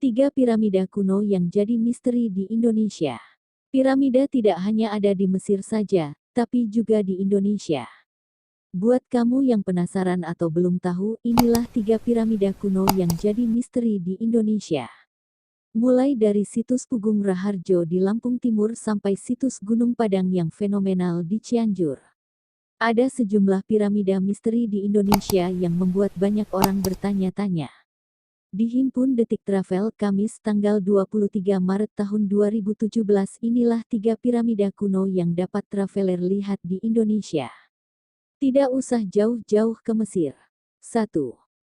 3 piramida kuno yang jadi misteri di Indonesia. Piramida tidak hanya ada di Mesir saja, tapi juga di Indonesia. Buat kamu yang penasaran atau belum tahu, inilah 3 piramida kuno yang jadi misteri di Indonesia. Mulai dari situs Pugung Raharjo di Lampung Timur sampai situs Gunung Padang yang fenomenal di Cianjur. Ada sejumlah piramida misteri di Indonesia yang membuat banyak orang bertanya-tanya. Dihimpun Detik Travel Kamis tanggal 23 Maret tahun 2017, inilah 3 piramida kuno yang dapat traveler lihat di Indonesia. Tidak usah jauh-jauh ke Mesir. 1.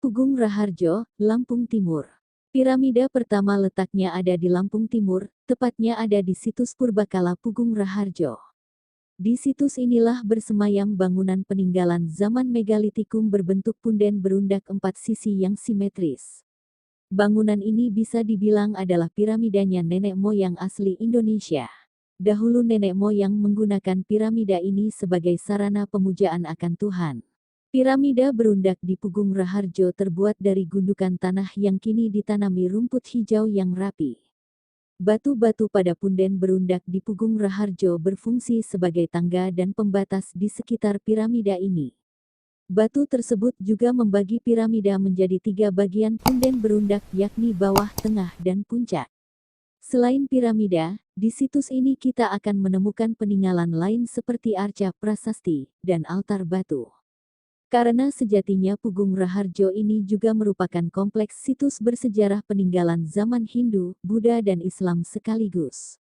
Pugung Raharjo, Lampung Timur. Piramida pertama letaknya ada di Lampung Timur, tepatnya ada di situs Purbakala Pugung Raharjo. Di situs inilah bersemayam bangunan peninggalan zaman megalitikum berbentuk punden berundak 4 sisi yang simetris. Bangunan ini bisa dibilang adalah piramidanya nenek moyang asli Indonesia. Dahulu nenek moyang menggunakan piramida ini sebagai sarana pemujaan akan Tuhan. Piramida berundak di Pugung Raharjo terbuat dari gundukan tanah yang kini ditanami rumput hijau yang rapi. Batu-batu pada punden berundak di Pugung Raharjo berfungsi sebagai tangga dan pembatas di sekitar piramida ini. Batu tersebut juga membagi piramida menjadi 3 bagian punden berundak, yakni bawah, tengah, dan puncak. Selain piramida, di situs ini kita akan menemukan peninggalan lain seperti arca prasasti dan altar batu. Karena sejatinya Pugung Raharjo ini juga merupakan kompleks situs bersejarah peninggalan zaman Hindu, Buddha, dan Islam sekaligus.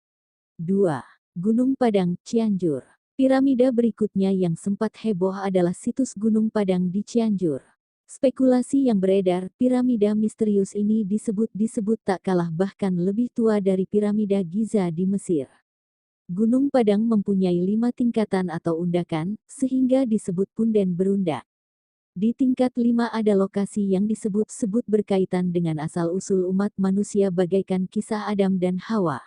2. Gunung Padang, Cianjur. Piramida berikutnya yang sempat heboh adalah situs Gunung Padang di Cianjur. Spekulasi yang beredar, piramida misterius ini disebut tak kalah bahkan lebih tua dari piramida Giza di Mesir. Gunung Padang mempunyai 5 tingkatan atau undakan, sehingga disebut punden berundak. Di tingkat 5 ada lokasi yang disebut-sebut berkaitan dengan asal-usul umat manusia bagaikan kisah Adam dan Hawa.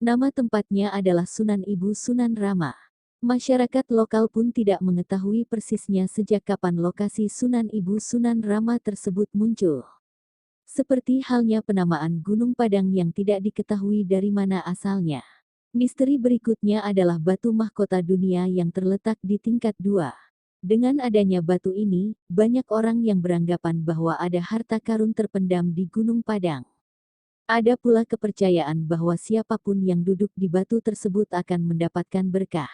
Nama tempatnya adalah Sunan Ibu Sunan Rama. Masyarakat lokal pun tidak mengetahui persisnya sejak kapan lokasi Sunan Ibu Sunan Rama tersebut muncul. Seperti halnya penamaan Gunung Padang yang tidak diketahui dari mana asalnya. Misteri berikutnya adalah batu mahkota dunia yang terletak di tingkat 2. Dengan adanya batu ini, banyak orang yang beranggapan bahwa ada harta karun terpendam di Gunung Padang. Ada pula kepercayaan bahwa siapapun yang duduk di batu tersebut akan mendapatkan berkah.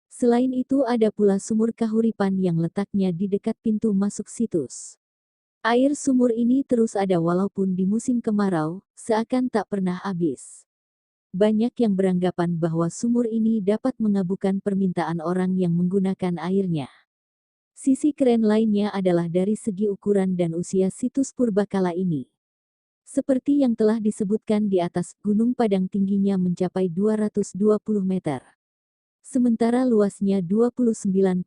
Selain itu ada pula sumur kahuripan yang letaknya di dekat pintu masuk situs. Air sumur ini terus ada walaupun di musim kemarau, seakan tak pernah habis. Banyak yang beranggapan bahwa sumur ini dapat mengabulkan permintaan orang yang menggunakan airnya. Sisi keren lainnya adalah dari segi ukuran dan usia situs Purbakala ini. Seperti yang telah disebutkan di atas, Gunung Padang tingginya mencapai 220 meter. Sementara luasnya 29,1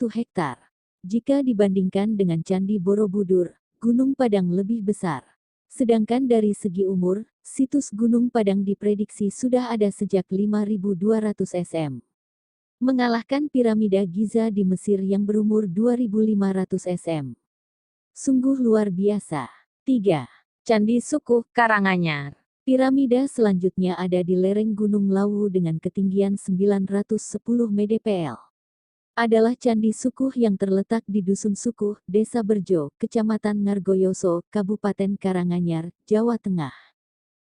hektar. Jika dibandingkan dengan Candi Borobudur, Gunung Padang lebih besar. Sedangkan dari segi umur, situs Gunung Padang diprediksi sudah ada sejak 5.200 SM. Mengalahkan piramida Giza di Mesir yang berumur 2.500 SM. Sungguh luar biasa. 3. Candi Sukuh, Karanganyar. Piramida selanjutnya ada di lereng Gunung Lawu dengan ketinggian 910 mdpl. Adalah Candi Sukuh yang terletak di Dusun Sukuh, Desa Berjo, Kecamatan Ngargoyoso, Kabupaten Karanganyar, Jawa Tengah.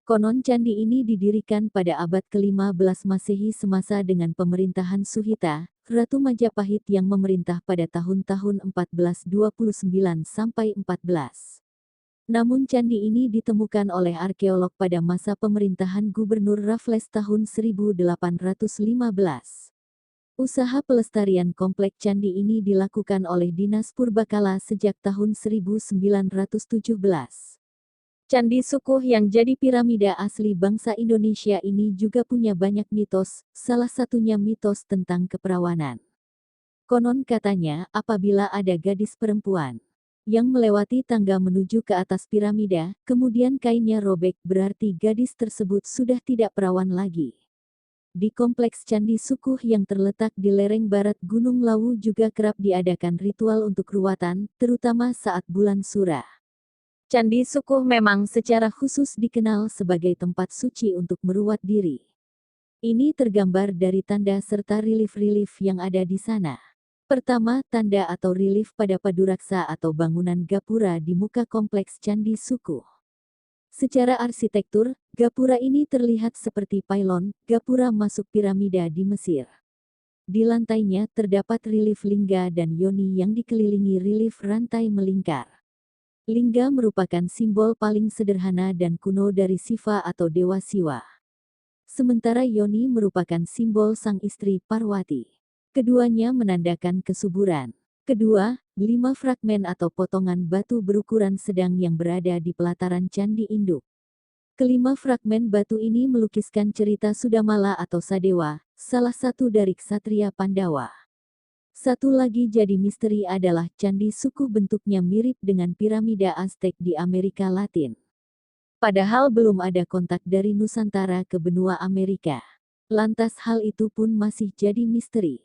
Konon candi ini didirikan pada abad ke-15 Masehi semasa dengan pemerintahan Suhita, Ratu Majapahit yang memerintah pada tahun-tahun 1429 sampai 14. Namun candi ini ditemukan oleh arkeolog pada masa pemerintahan Gubernur Raffles tahun 1815. Usaha pelestarian komplek candi ini dilakukan oleh Dinas Purbakala sejak tahun 1917. Candi Sukuh yang jadi piramida asli bangsa Indonesia ini juga punya banyak mitos, salah satunya mitos tentang keperawanan. Konon katanya, apabila ada gadis perempuan yang melewati tangga menuju ke atas piramida, kemudian kainnya robek, berarti gadis tersebut sudah tidak perawan lagi. Di kompleks Candi Sukuh yang terletak di lereng barat Gunung Lawu juga kerap diadakan ritual untuk ruwatan, terutama saat bulan Sura. Candi Sukuh memang secara khusus dikenal sebagai tempat suci untuk meruat diri. Ini tergambar dari tanda serta relief-relief yang ada di sana. Pertama, tanda atau relief pada paduraksa atau bangunan gapura di muka kompleks Candi Sukuh. Secara arsitektur, gapura ini terlihat seperti pylon, gapura masuk piramida di Mesir. Di lantainya terdapat relief lingga dan yoni yang dikelilingi relief rantai melingkar. Lingga merupakan simbol paling sederhana dan kuno dari Siva atau Dewa Siwa. Sementara yoni merupakan simbol sang istri Parwati. Keduanya menandakan kesuburan. Kedua, 5 fragmen atau potongan batu berukuran sedang yang berada di pelataran Candi Induk. Kelima fragmen batu ini melukiskan cerita Sudamala atau Sadewa, salah satu dari ksatria Pandawa. Satu lagi jadi misteri adalah Candi Sukuh bentuknya mirip dengan piramida Aztec di Amerika Latin. Padahal belum ada kontak dari Nusantara ke benua Amerika. Lantas hal itu pun masih jadi misteri.